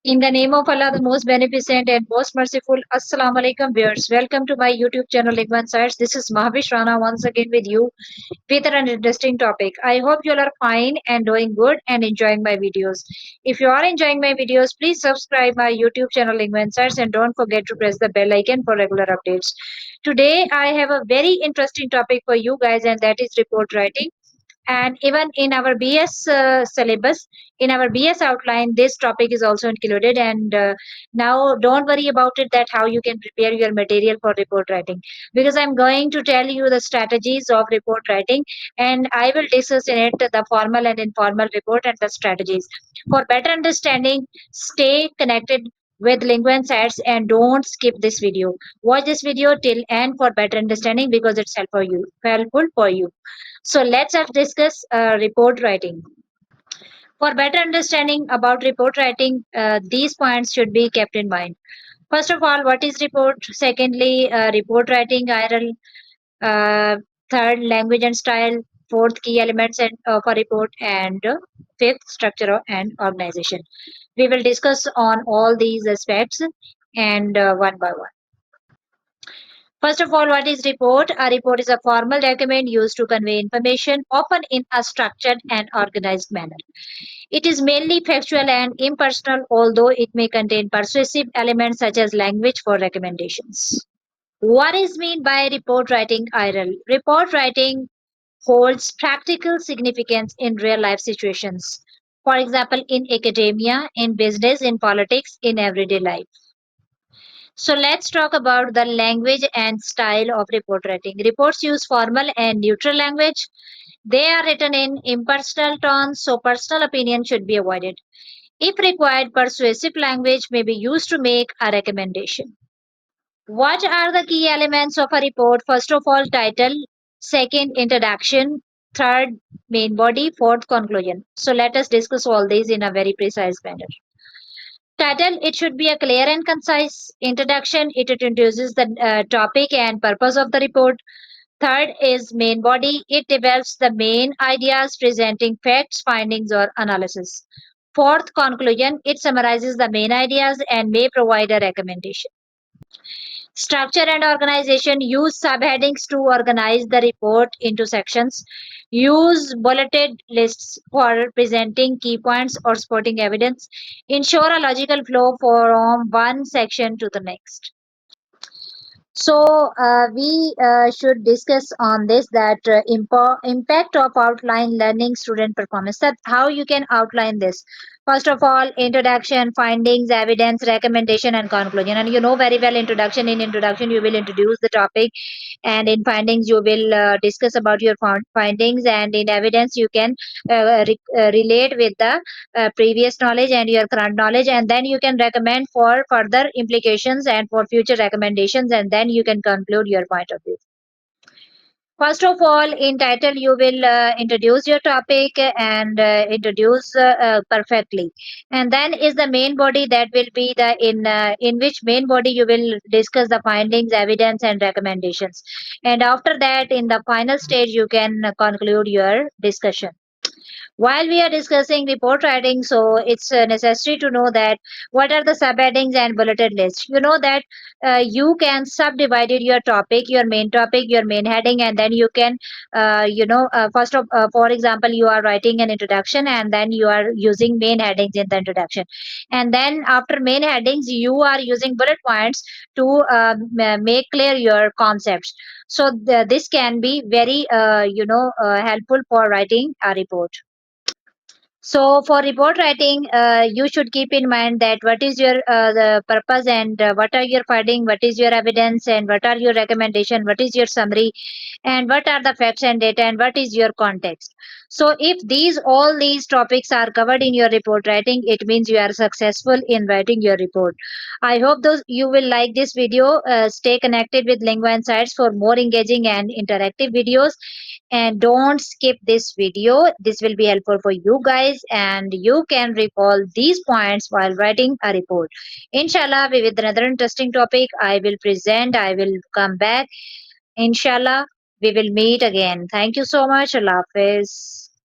In the name of Allah, the most beneficent and most merciful, Assalamu alaikum viewers. Welcome to my YouTube channel Lingua. This is Mahavish Rana once again with you with an interesting topic. I hope you all are fine and doing good and enjoying my videos. If you are enjoying my videos, please subscribe my YouTube channel Lingua and don't forget to press the bell icon for regular updates. Today, I have a very interesting topic for you guys, and that is report writing. And even in our BS syllabus, in our BS outline, this topic is also included. And now don't worry about it that how you can prepare your material for report writing, because I'm going to tell you the strategies of report writing, and I will discuss in it the formal and informal report and the strategies. For better understanding, stay connected with Lingua Insights and don't skip this video. Watch this video till end for better understanding because it's helpful for you. So let's discuss report writing. For better understanding about report writing, these points should be kept in mind. First of all, what is report? Secondly, report writing, IRL. Third, language and style. Fourth, key elements of a report. And fifth, structure and organization. We will discuss on all these aspects and one by one. First of all, what is report? A report is a formal document used to convey information, often in a structured and organized manner. It is mainly factual and impersonal, although it may contain persuasive elements such as language for recommendations. What is meant by report writing, IRL? Report writing holds practical significance in real life situations. For example, in academia, in business, in politics, in everyday life. So let's talk about the language and style of report writing. Reports use formal and neutral language. They are written in impersonal tones, so personal opinion should be avoided. If required, persuasive language may be used to make a recommendation. What are the key elements of a report? First of all, title. Second, introduction. Third, main body. Fourth, conclusion. So let us discuss all these in a very precise manner. Title, it should be a clear and concise introduction. It introduces the topic and purpose of the report. Third is main body. It develops the main ideas, presenting facts, findings, or analysis. Fourth, conclusion. It summarizes the main ideas and may provide a recommendation. Structure and organization. Use subheadings to organize the report into sections. Use bulleted lists for presenting key points or supporting evidence. Ensure a logical flow from one section to the next. So we should discuss on this that impact of outline learning student performance. That how you can outline this. First of all, introduction, findings, evidence, recommendation, and conclusion. And you know very well introduction. In introduction, you will introduce the topic, and in findings, you will discuss about your findings, and in evidence, you can relate with the previous knowledge and your current knowledge, and then you can recommend for further implications and for future recommendations, and then you can conclude your point of view. First of all, in title, you will introduce your topic and introduce perfectly, and then is the main body that will be the in which main body you will discuss the findings, evidence, and recommendations, and after that, in the final stage, you can conclude your discussion. While we are discussing report writing, so it's necessary to know that what are the subheadings and bulleted lists. You know that you can subdivide your topic, your main heading, and then you can, for example, you are writing an introduction, and then you are using main headings in the introduction, and then after main headings, you are using bullet points to make clear your concepts. So this can be very, helpful for writing a report. So for report writing, you should keep in mind that what is your the purpose, and what are your finding, what is your evidence, and what are your recommendation, what is your summary, and what are the facts and data, and what is your context. So if all these topics are covered in your report writing, it means you are successful in writing your report. I hope those you will like this video. Stay connected with Lingua Insights for more engaging and interactive videos, and don't skip this video. This will be helpful for you guys, and you can recall these points while writing a report. Inshallah, with another interesting topic, I will come back. Inshallah, we will meet again. Thank you so much. Allah Hafiz.